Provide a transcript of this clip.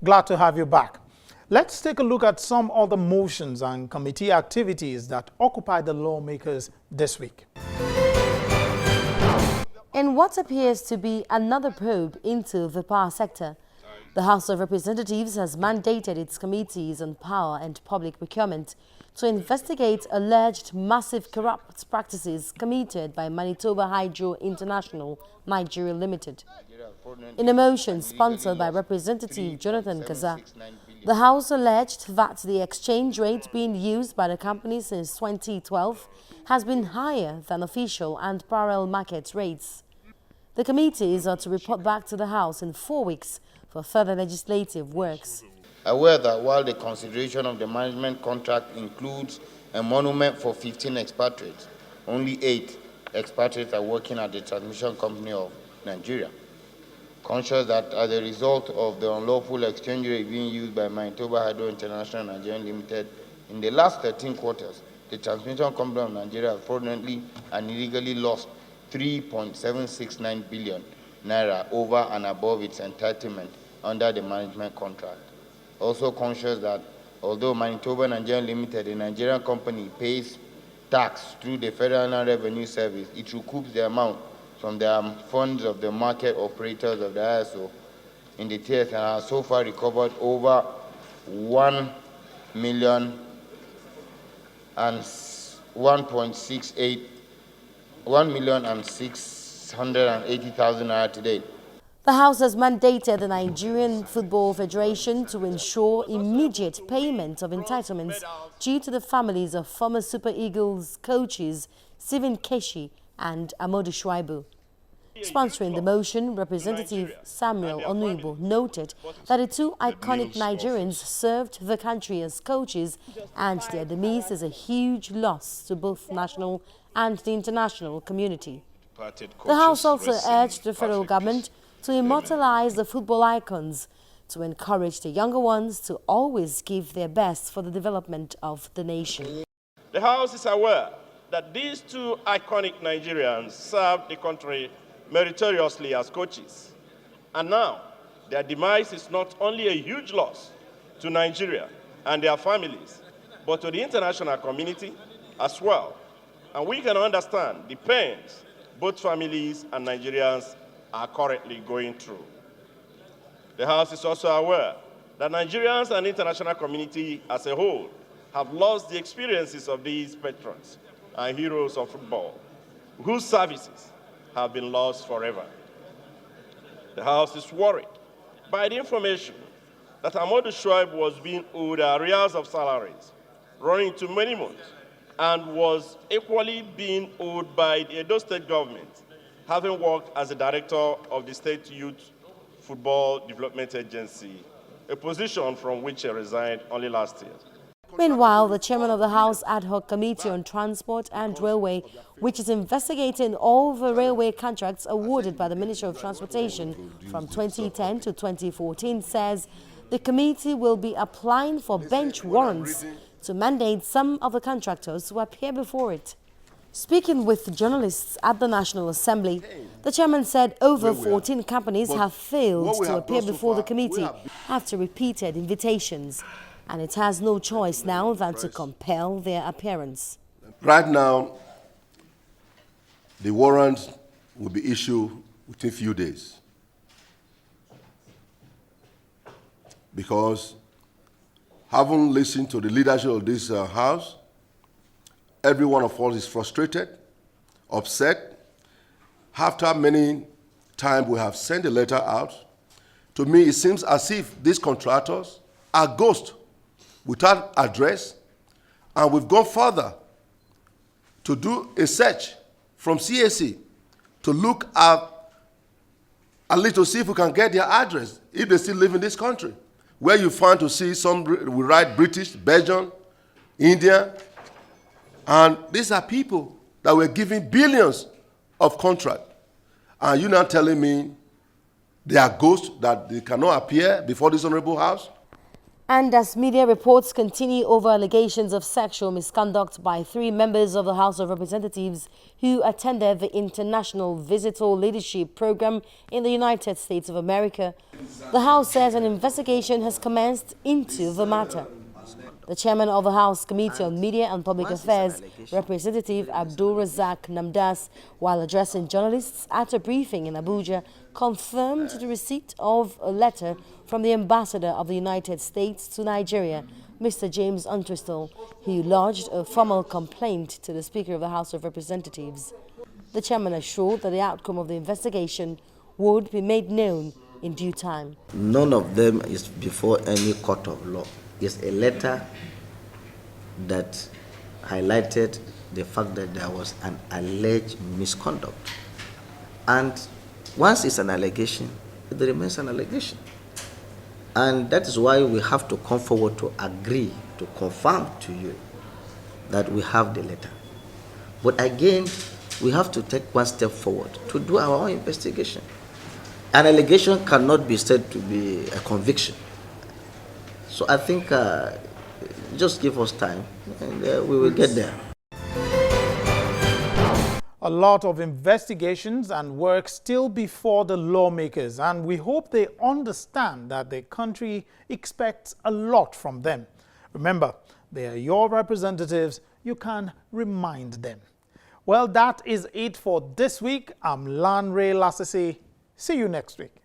Glad to have you back. Let's take a look at some other motions and committee activities that occupy the lawmakers this week. In what appears to be another probe into the power sector, the House of Representatives has mandated its committees on power and public procurement to investigate alleged massive corrupt practices committed by Manitoba Hydro International Nigeria Limited. In a motion sponsored by Representative Jonathan Kaza, the House alleged that the exchange rate being used by the company since 2012 has been higher than official and parallel market rates. The committees are to report back to the House in 4 weeks for further legislative works. Aware that while the consideration of the management contract includes a monument for 15 expatriates, only 8 expatriates are working at the transmission company of Nigeria. Conscious that as a result of the unlawful exchange rate being used by Manitoba Hydro International Nigeria Limited in the last 13 quarters, the transmission company of Nigeria fraudulently and illegally lost 3.769 billion naira over and above its entitlement under the management contract. Also conscious that although Manitoba Nigeria Limited, a Nigerian company, pays tax through the Federal Revenue Service, it recoups the amount from the funds of the market operators of the ISO in the TS and has so far recovered over 1,680,000 naira today. The House has mandated the Nigerian Football Federation to ensure immediate payment of entitlements due to the families of former Super Eagles coaches Stephen Keshi and Amadou Shuaibu. Sponsoring the motion, Representative Samuel Onuibo noted that the two iconic Nigerians served the country as coaches and their demise is a huge loss to both national and the international community. The House also urged the federal government to immortalize the football icons, to encourage the younger ones to always give their best for the development of the nation. The House is aware that these two iconic Nigerians served the country meritoriously as coaches. And now, their demise is not only a huge loss to Nigeria and their families, but to the international community as well. And we can understand the pains both families and Nigerians are currently going through. The House is also aware that Nigerians and the international community as a whole have lost the experiences of these patrons and heroes of football, whose services have been lost forever. The House is worried by the information that Amadou Shuaibu was being owed arrears of salaries running to many months and was equally being owed by the Edo State government, having worked as the director of the State Youth Football Development Agency, a position from which he resigned only last year. Meanwhile, the chairman of the House Ad Hoc Committee on Transport and Railway, which is investigating all the railway contracts awarded by the Ministry of Transportation from 2010 to 2014, says the committee will be applying for bench warrants to mandate some of the contractors to appear before it. Speaking with journalists at the National Assembly, the chairman said over 14 companies have failed to appear before the committee after repeated invitations, and it has no choice now than to compel their appearance. Right now, the warrant will be issued within a few days because having listened to the leadership of this House, every one of us is frustrated, upset. After many times we have sent a letter out, to me it seems as if these contractors are ghosts without address, and we've gone further to do a search from CAC to look at least to see if we can get their address, if they still live in this country, where you find to see some we write British, Belgian, India. And these are people that were given billions of contract. And you're now telling me they are ghosts, that they cannot appear before this honorable House? And as media reports continue over allegations of sexual misconduct by 3 members of the House of Representatives who attended the International Visitor Leadership Program in the United States of America, the House says an investigation has commenced into the matter. The chairman of the House Committee on Media and Public Affairs, Representative Abdul Razak Namdas, while addressing journalists at a briefing in Abuja, confirmed the receipt of a letter from the ambassador of the United States to Nigeria, Mr. James Entwistle, who lodged a formal complaint to the Speaker of the House of Representatives. The chairman assured that the outcome of the investigation would be made known in due time. None of them is before any court of law. It's a letter that highlighted the fact that there was an alleged misconduct. And once it's an allegation, it remains an allegation. And that is why we have to come forward to agree, to confirm to you that we have the letter. But again, we have to take one step forward to do our own investigation. An allegation cannot be said to be a conviction. So I think just give us time and we will get there. A lot of investigations and work still before the lawmakers, and we hope they understand that the country expects a lot from them. Remember, they are your representatives. You can remind them. Well, that is it for this week. I'm Lanre Lasese. See you next week.